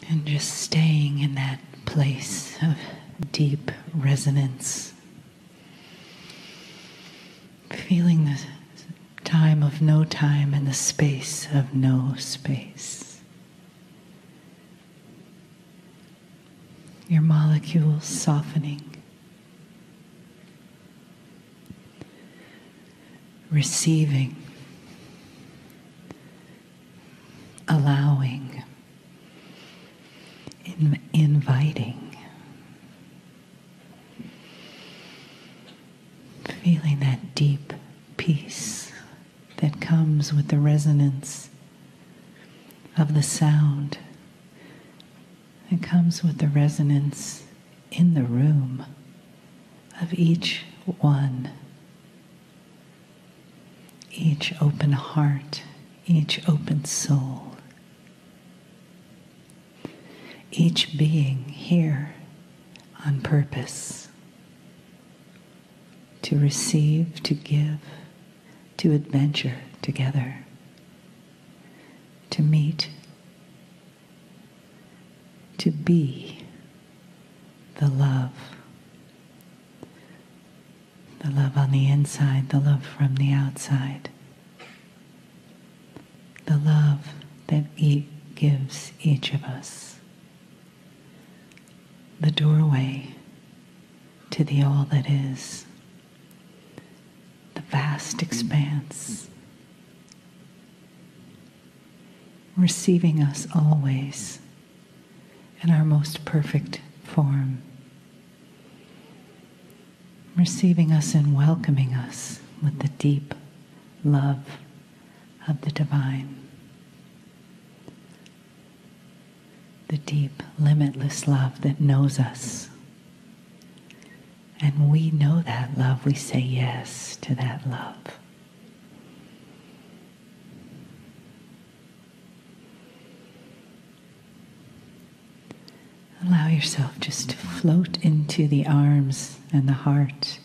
And just staying in that place of deep resonance. Feeling the time of no time and the space of no space. Your molecules softening. Receiving. Allowing. Inviting. Feeling that deep peace that comes with the resonance of the sound. It comes with the resonance in the room of each one. Each open heart, each open soul. Each being here on purpose. To receive, to give, to adventure together, to meet, to be the love on the inside, the love from the outside, the love that gives each of us the doorway to the all that is. The vast expanse, receiving us always in our most perfect form, receiving us and welcoming us with the deep love of the divine, the deep, limitless love that knows us. And we know that love. We say yes to that love. Allow yourself just to float into the arms and the heart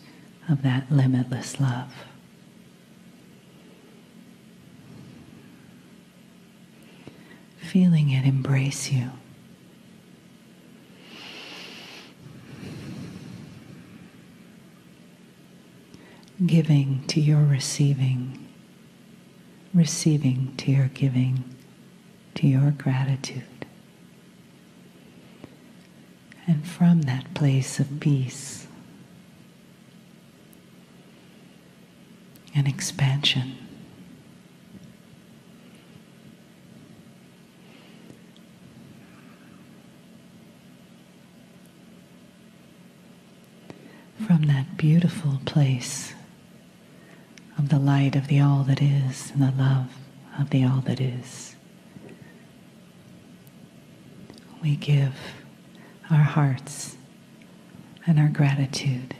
of that limitless love. Feeling it embrace you. Giving to your receiving, receiving to your giving, to your gratitude. And from that place of peace and expansion, from that beautiful place of the light of the all that is and the love of the all that is, we give our hearts and our gratitude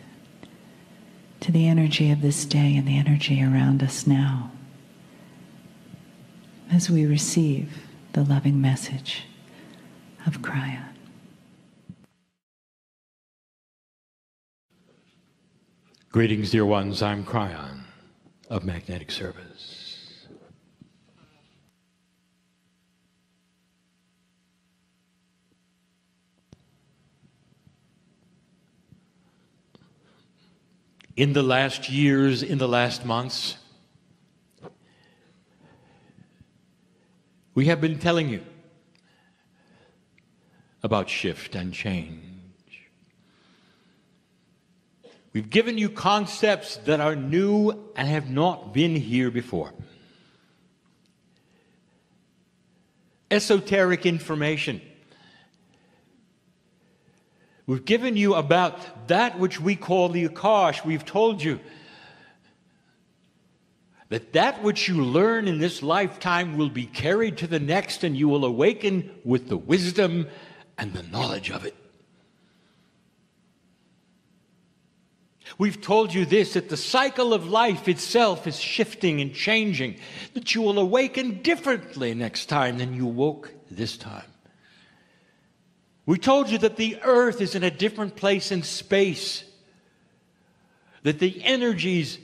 to the energy of this day and the energy around us now as we receive the loving message of Kryon. Greetings, dear ones. I'm Kryon of Magnetic Service. In the last years, in the last months, we have been telling you about shift and change. We've given you concepts that are new and have not been here before. Esoteric information. We've given you about that which we call the Akash. We've told you that which you learn in this lifetime will be carried to the next, and you will awaken with the wisdom and the knowledge of it. We've told you this, that the cycle of life itself is shifting and changing, that you will awaken differently next time than you woke this time. We told you that the earth is in a different place in space, that the energies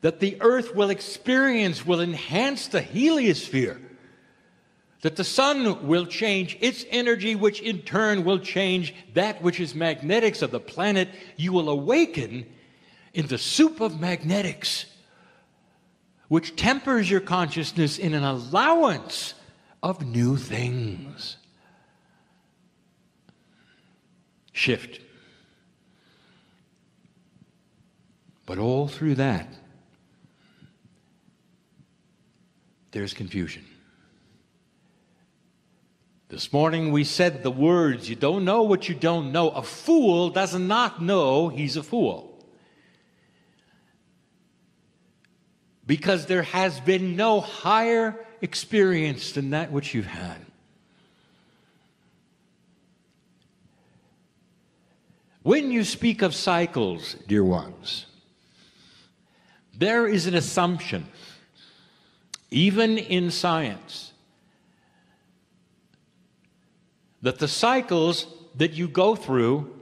that the earth will experience will enhance the heliosphere, that the sun will change its energy, which in turn will change that which is magnetics of the planet. You will awaken in the soup of magnetics, which tempers your consciousness in an allowance of new things. Shift. But all through that, there's confusion. This morning we said the words, you don't know what you don't know. A fool does not know he's a fool. Because there has been no higher experience than that which you've had. When you speak of cycles, dear ones, there is an assumption, even in science, that the cycles that you go through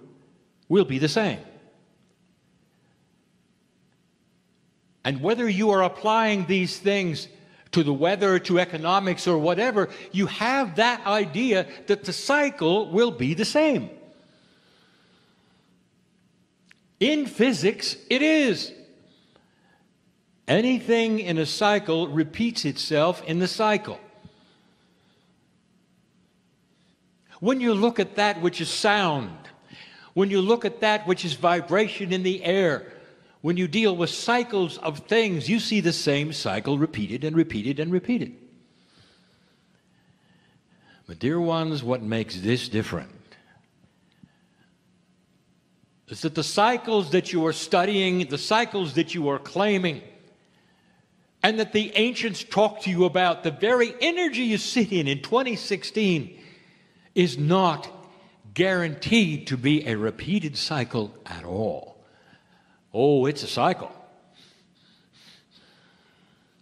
will be the same. And whether you are applying these things to the weather, to economics, or whatever, you have that idea that the cycle will be the same. In physics, it is. Anything in a cycle repeats itself in the cycle. When you look at that which is sound, when you look at that which is vibration in the air, when you deal with cycles of things, you see the same cycle repeated and repeated and repeated. But dear ones, what makes this different is that the cycles that you are studying, the cycles that you are claiming, and that the ancients talk to you about, the very energy you sit in 2016 is not guaranteed to be a repeated cycle at all. Oh, it's a cycle.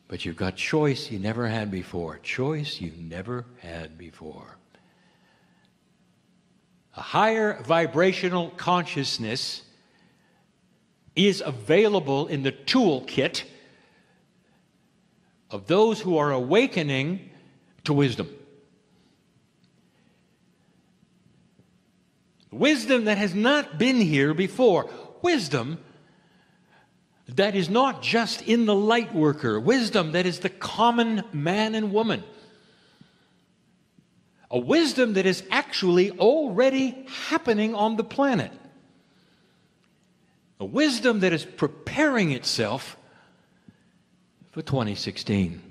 But you've got choice you never had before. Choice you never had before. A higher vibrational consciousness is available in the toolkit of those who are awakening to wisdom. Wisdom that has not been here before. Wisdom that is not just in the light worker. Wisdom that is the common man and woman. A wisdom that is actually already happening on the planet. A wisdom that is preparing itself for 2016.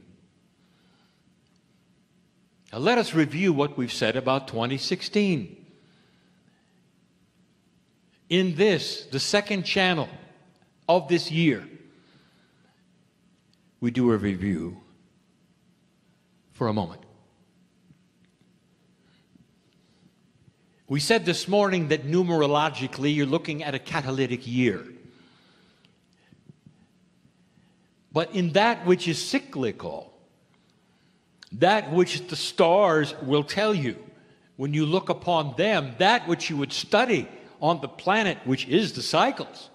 Now let us review what we've said about 2016. In this, the second channel of this year, we do a review for a moment. We said this morning that numerologically you're looking at a catalytic year. But in that which is cyclical, that which the stars will tell you, when you look upon them, that which you would study on the planet, which is the cycles,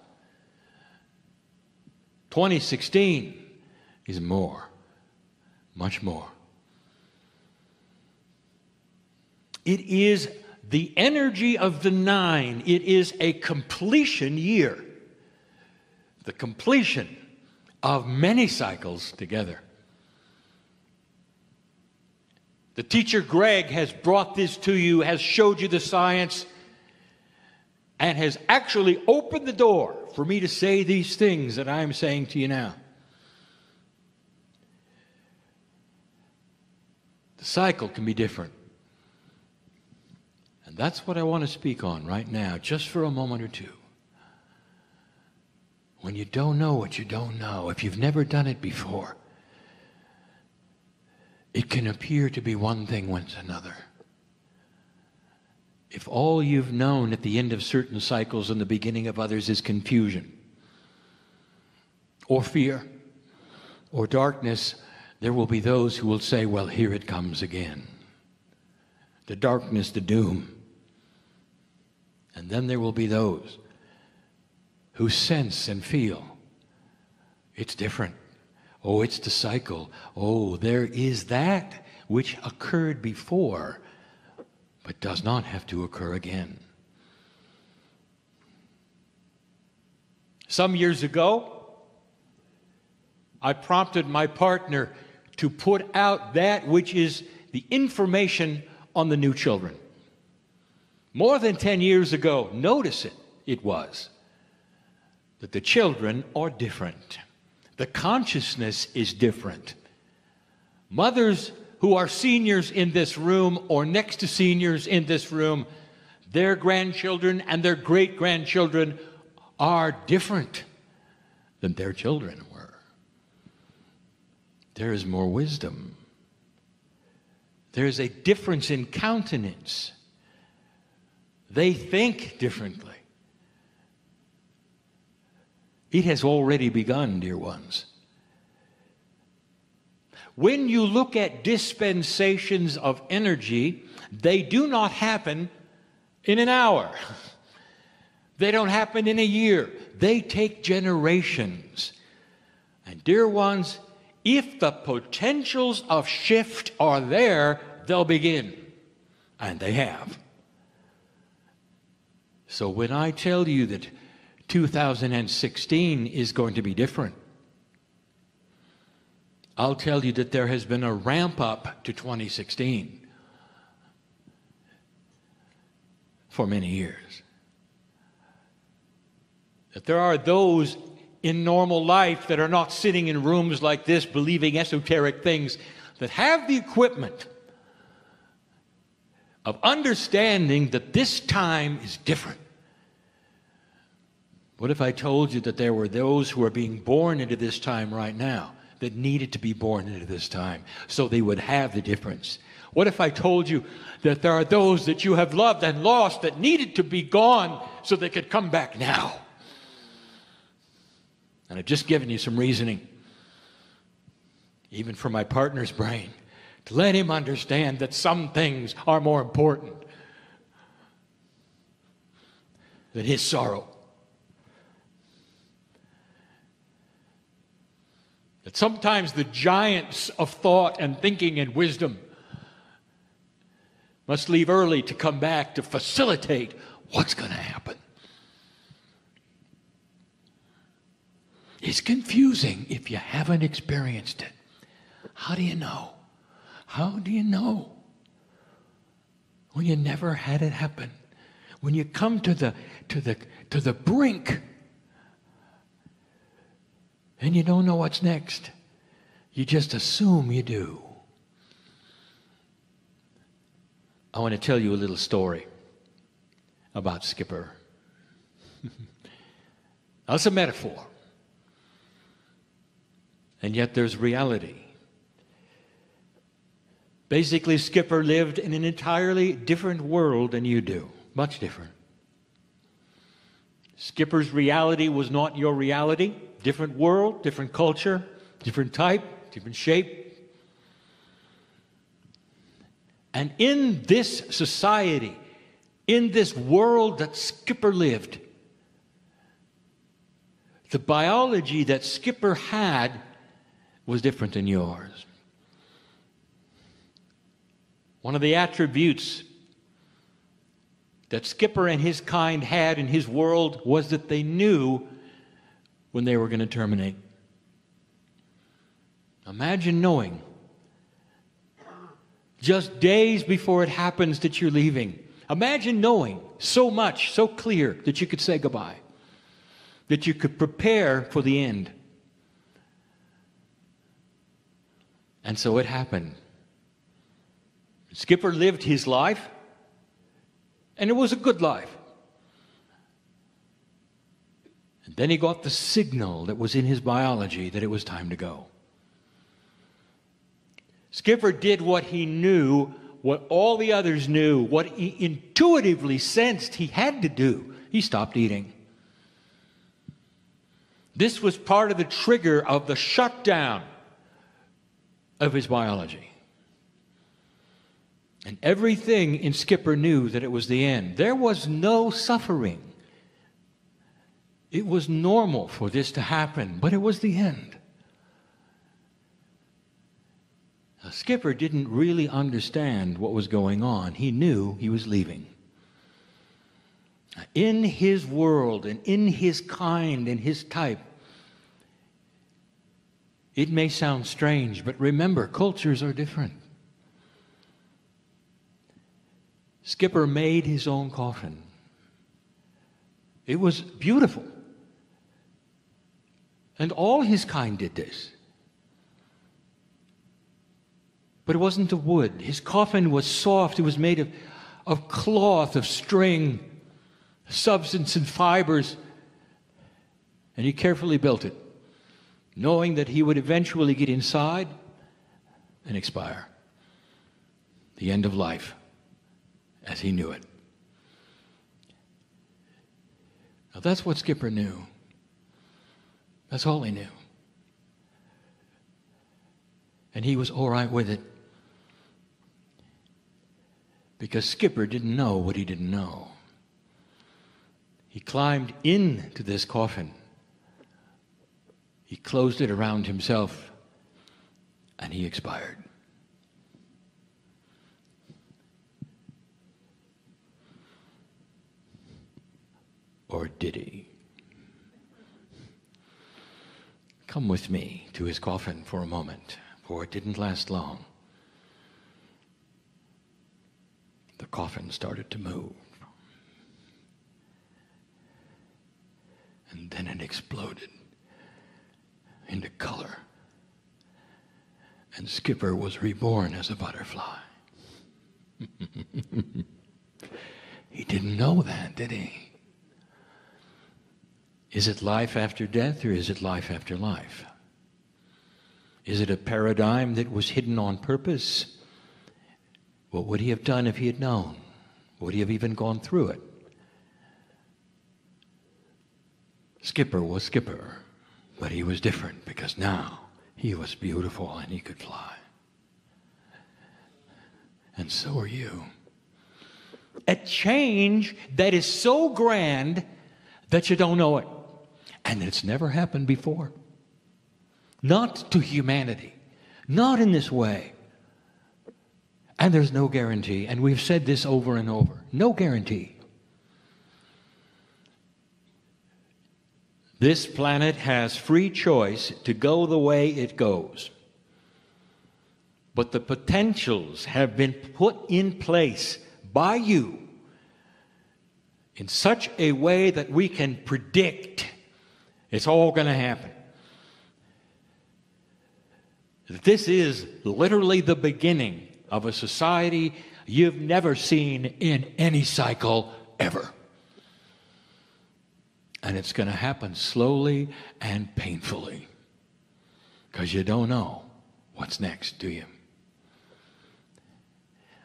2016 is more, much more. It is the energy of the 9. It is a completion year. The completion of many cycles together. The teacher Greg has brought this to you, has showed you the science, and has actually opened the door for me to say these things that I'm saying to you now. The cycle can be different. And that's what I want to speak on right now, just for a moment or two. When you don't know what you don't know, if you've never done it before, it can appear to be one thing when it's another. If all you've known at the end of certain cycles and the beginning of others is confusion, or fear, or darkness, there will be those who will say, well, here it comes again. The darkness, the doom. And then there will be those who sense and feel it's different. Oh, it's the cycle. Oh, there is that which occurred before, but does not have to occur again. Some years ago, I prompted my partner to put out that which is the information on the new children. More than 10 years ago, notice it was that the children are different. The consciousness is different. Mothers who are seniors in this room or next to seniors in this room, their grandchildren and their great-grandchildren are different than their children were. There is more wisdom. There is a difference in countenance. They think differently. It has already begun, dear ones. When you look at dispensations of energy, they do not happen in an hour. They don't happen in a year. They take generations. And dear ones, if the potentials of shift are there, they'll begin. And they have. So when I tell you that 2016 is going to be different, I'll tell you that there has been a ramp up to 2016 for many years. That there are those in normal life that are not sitting in rooms like this believing esoteric things, that have the equipment of understanding that this time is different. What if I told you that there were those who are being born into this time right now that needed to be born into this time so they would have the difference? What if I told you that there are those that you have loved and lost that needed to be gone so they could come back now? And I've just given you some reasoning, even for my partner's brain, to let him understand that some things are more important than his sorrow. That sometimes the giants of thought and thinking and wisdom must leave early to come back to facilitate what's going to happen. It's confusing if you haven't experienced it. How do you know? How do you know? When you never had it happen. When you come to the brink and you don't know what's next. You just assume you do. I want to tell you a little story about Skipper. That's a metaphor. And yet there's reality. Basically, Skipper lived in an entirely different world than you do. Much different. Skipper's reality was not your reality. Different world, different culture, different type, different shape. And in this society, in this world that Skipper lived, the biology that Skipper had was different than yours. One of the attributes that Skipper and his kind had in his world was that they knew when they were going to terminate. Imagine knowing just days before it happens that you're leaving. Imagine knowing so much, so clear that you could say goodbye, that you could prepare for the end. And so it happened. Skipper lived his life, and it was a good life. And then he got the signal that was in his biology that it was time to go. Skipper did what he knew, what all the others knew, what he intuitively sensed he had to do. He stopped eating. This was part of the trigger of the shutdown of his biology. And everything in Skipper knew that it was the end. There was no suffering. It was normal for this to happen, but it was the end. Skipper didn't really understand what was going on. He knew he was leaving. In his world and in his kind and his type, it may sound strange, but remember, cultures are different. Skipper made his own coffin. It was beautiful. And all his kind did this. But it wasn't of wood. His coffin was soft. It was made of cloth, of string, substance and fibers. And he carefully built it, knowing that he would eventually get inside and expire. The end of life, as he knew it. Now that's what Skipper knew. That's all he knew. And he was all right with it. Because Skipper didn't know what he didn't know. He climbed into this coffin. He closed it around himself, and he expired. Or did he? Come with me to his coffin for a moment, for it didn't last long. The coffin started to move. And then it exploded into color. And Skipper was reborn as a butterfly. He didn't know that, did he? Is it life after death, or is it life after life? Is it a paradigm that was hidden on purpose? What would he have done if he had known? Would he have even gone through it? Skipper was Skipper, but he was different because now he was beautiful and he could fly. And so are you. A change that is so grand that you don't know it. And it's never happened before. Not to humanity. Not in this way. And there's no guarantee. And we've said this over and over. No guarantee. This planet has free choice to go the way it goes. But the potentials have been put in place by you in such a way that we can predict it's all going to happen. This is literally the beginning of a society you've never seen in any cycle ever. And it's going to happen slowly and painfully. Because you don't know what's next, do you?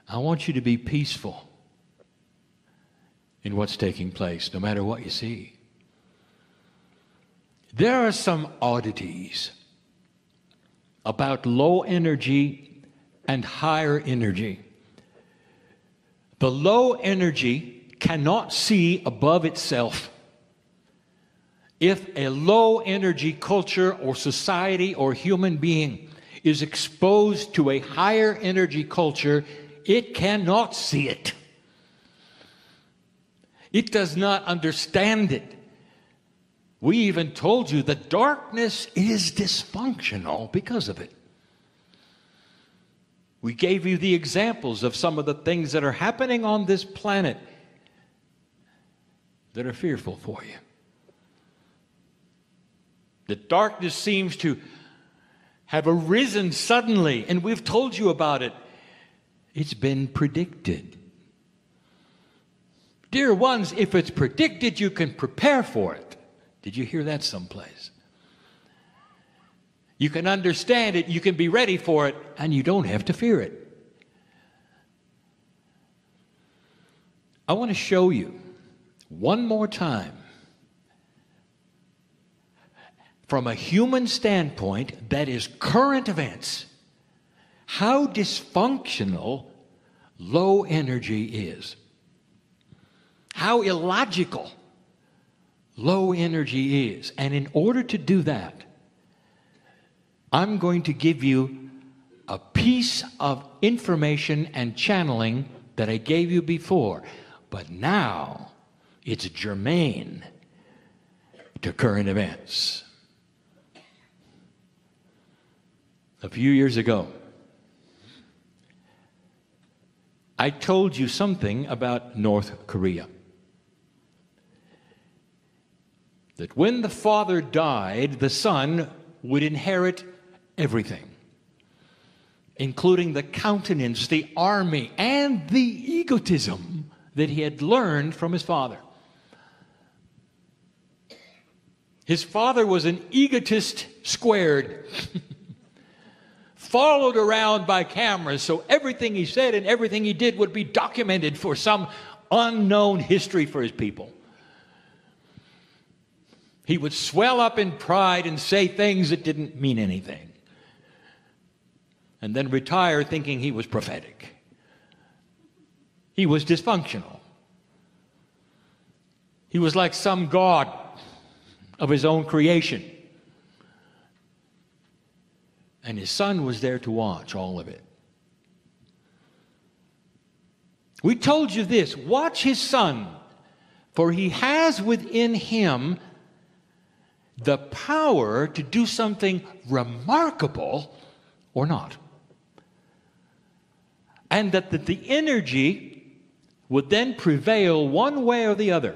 I want you to be peaceful in what's taking place, no matter what you see. There are some oddities about low energy and higher energy. The low energy cannot see above itself. If a low energy culture or society or human being is exposed to a higher energy culture, it cannot see it. It does not understand it. We even told you that darkness is dysfunctional because of it. We gave you the examples of some of the things that are happening on this planet that are fearful for you. The darkness seems to have arisen suddenly, and we've told you about it. It's been predicted. Dear ones, if it's predicted, you can prepare for it. Did you hear that someplace? You can understand it, you can be ready for it, and you don't have to fear it. I want to show you one more time, from a human standpoint that is current events, how dysfunctional low energy is. How illogical low energy is. And in order to do that, I'm going to give you a piece of information and channeling that I gave you before, but now it's germane to current events. A few years ago, I told you something about North Korea. That when the father died, the son would inherit everything, including the countenance, the army, and the egotism that he had learned from his father. His father was an egotist squared, followed around by cameras, so everything he said and everything he did would be documented for some unknown history for his people. He would swell up in pride and say things that didn't mean anything, and then retire thinking he was prophetic. He was dysfunctional. He was like some god of his own creation. And his son was there to watch all of it. We told you this: watch his son, for he has within him the power to do something remarkable or not. And that the energy would then prevail one way or the other.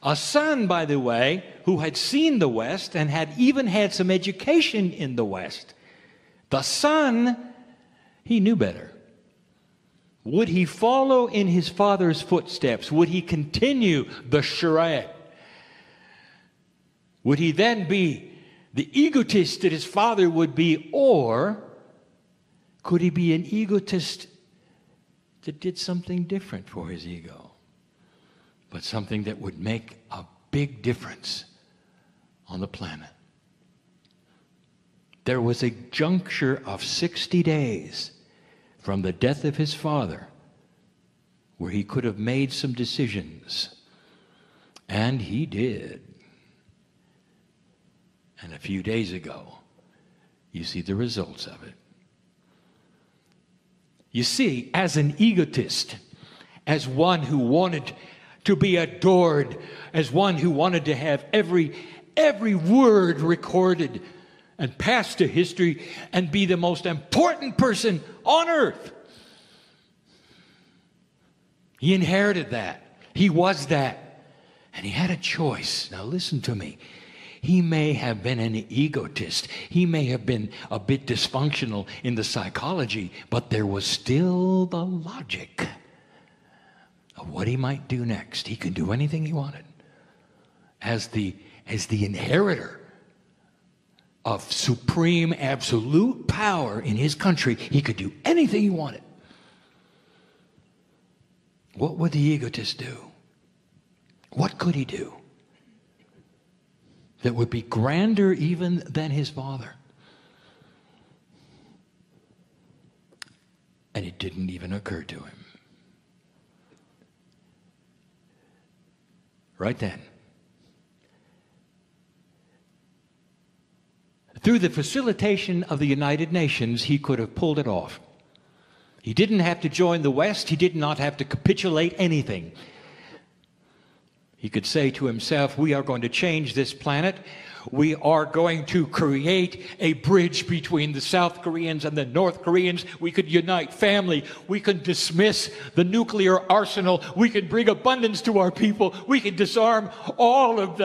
A son, by the way, who had seen the West and had even had some education in the West. The son, he knew better. Would he follow in his father's footsteps? Would he continue the charade? Would he then be the egotist that his father would be, or could he be an egotist that did something different for his ego, but something that would make a big difference on the planet? There was a juncture of 60 days from the death of his father where he could have made some decisions, and he did. And a few days ago, you see the results of it. You see, as an egotist, as one who wanted to be adored, as one who wanted to have every word recorded and passed to history and be the most important person on earth, he inherited that. He was that. And he had a choice. Now listen to me. He may have been an egotist. He may have been a bit dysfunctional in the psychology, but there was still the logic of what he might do next. He could do anything he wanted. As the inheritor of supreme, absolute power in his country, he could do anything he wanted. What would the egotist do? What could he do that would be grander even than his father? And it didn't even occur to him. Right then, through the facilitation of the United Nations, he could have pulled it off. He didn't have to join the West. He did not have to capitulate anything. He could say to himself, we are going to change this planet. We are going to create a bridge between the South Koreans and the North Koreans. We could unite family. We could dismiss the nuclear arsenal. We could bring abundance to our people. We could disarm all of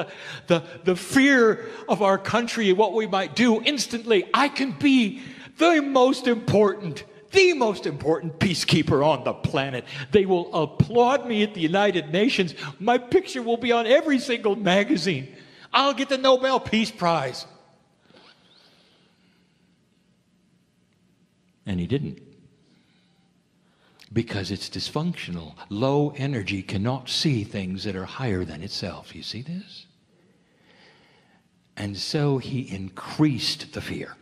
the fear of our country and what we might do instantly. I can be the most important peacekeeper on the planet. They will applaud me at the United Nations. My picture will be on every single magazine. I'll get the Nobel Peace Prize. And he didn't. Because it's dysfunctional. Low energy cannot see things that are higher than itself. You see this? And so he increased the fear.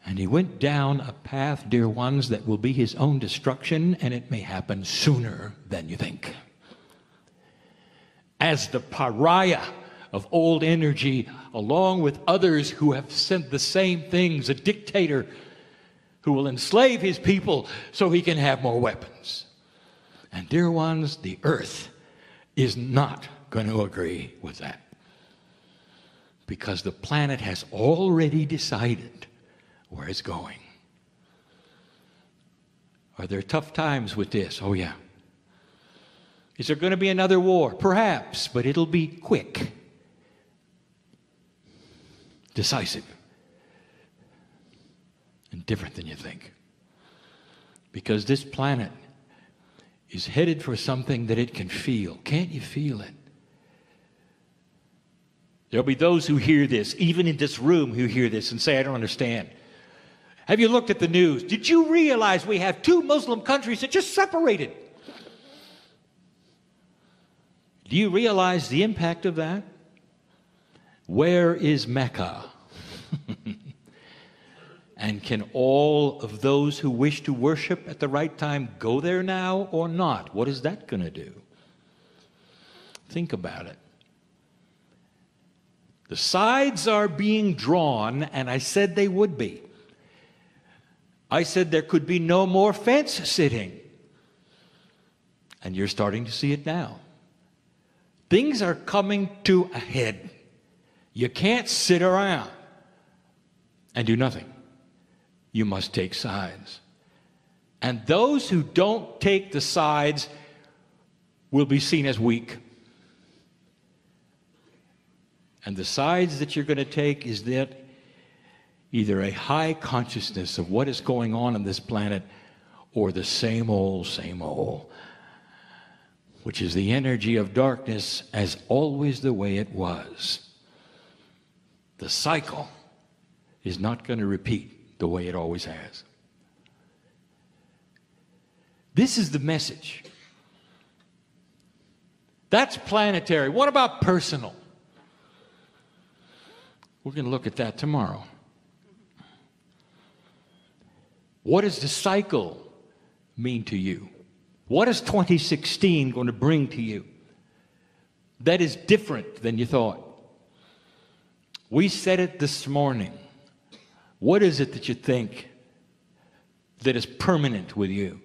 And he went down a path, dear ones, that will be his own destruction, and it may happen sooner than you think. As the pariah of old energy, along with others who have said the same things, a dictator who will enslave his people so he can have more weapons. And dear ones, the earth is not going to agree with that, because the planet has already decided where it's going. Are there tough times with this? Oh, yeah. Is there going to be another war? Perhaps, but it'll be quick, decisive, and different than you think. Because this planet is headed for something that it can feel. Can't you feel it? There'll be those who hear this, even in this room, who hear this and say, I don't understand. Have you looked at the news? Did you realize we have 2 Muslim countries that just separated? Do you realize the impact of that? Where is Mecca? And can all of those who wish to worship at the right time go there now or not? What is that going to do? Think about it. The sides are being drawn, and I said they would be. I said there could be no more fence sitting. And you're starting to see it now. Things are coming to a head. You can't sit around and do nothing. You must take sides. And those who don't take the sides will be seen as weak. And the sides that you're going to take is that either a high consciousness of what is going on this planet, or the same old, which is the energy of darkness as always the way it was. The cycle is not going to repeat the way it always has. This is the message. That's planetary. What about personal? We're going to look at that tomorrow. What does the cycle mean to you? What is 2016 going to bring to you that is different than you thought? We said it this morning. What is it that you think that is permanent with you?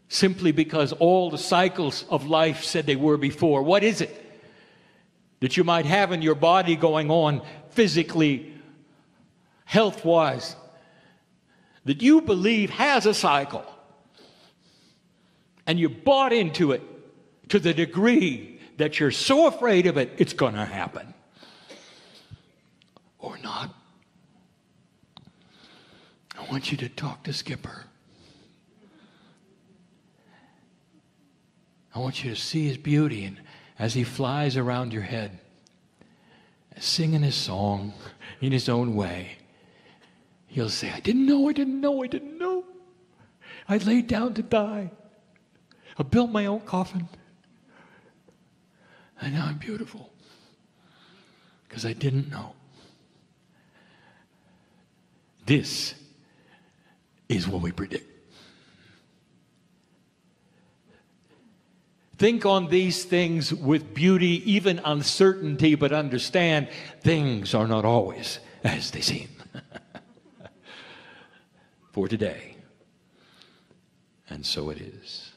Simply because all the cycles of life said they were before. What is it that you might have in your body going on physically, health-wise, that you believe has a cycle, and you bought into it to the degree that you're so afraid of it, it's going to happen? Or not? I want you to talk to Skipper. I want you to see his beauty, and as he flies around your head, singing his song in his own way, he'll say, I didn't know. I laid down to die. I built my own coffin. And now I'm beautiful. Because I didn't know. This is what we predict. Think on these things with beauty, even uncertainty, but understand things are not always as they seem. For today. And so it is.